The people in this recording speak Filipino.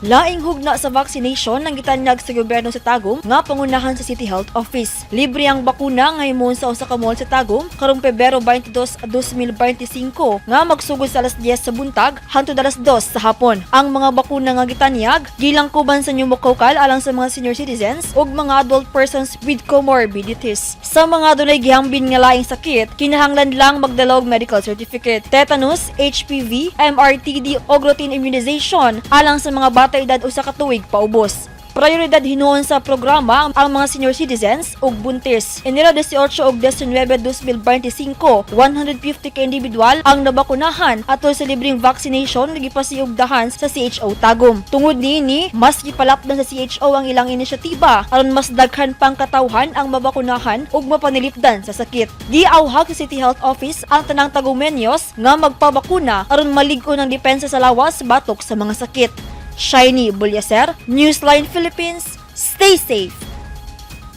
Laing hugna sa vaccination ng gitanyag sa gobyerno sa Tagum nga pangunahan sa City Health Office. Libreng Bakuna nga himon sa usa ka mall sa Tagum karong Pebrero 22, 2025 nga magsugod sa alas 10 sa buntag hangtod alas 2 sa hapon. Ang mga bakuna nga gitanyag gilangkuban sa pneumococcal alang sa mga senior citizens ug mga adult persons with comorbidities. Sa mga dunay gihambin nga laing sakit, kinahanglan lang magdala og medical certificate, tetanus, HPV, MRTD ug routine immunization alang sa mga bata edad usa ka tuig paubos. Prayoridad hinuon sa programa ang mga senior citizens ug Buntis. Enero 18 ug 19, 2025, 150 ka individual ang nabakunahan atol sa libreng vaccination nga gipasiugdahan sa CHO Tagum. Tungod niini, mas gipalapdan sa CHO ang ilang inisyatiba aron mas daghan pang katawhan ang mabakunahan ug mapanilipdan sa sakit. Giawhag sa City Health Office ang tanang Tagumenyos nga magpabakuna aron malig-on ang depensa sa lawas batok sa mga sakit. Shiny Bulyaser, Newsline Philippines, stay safe!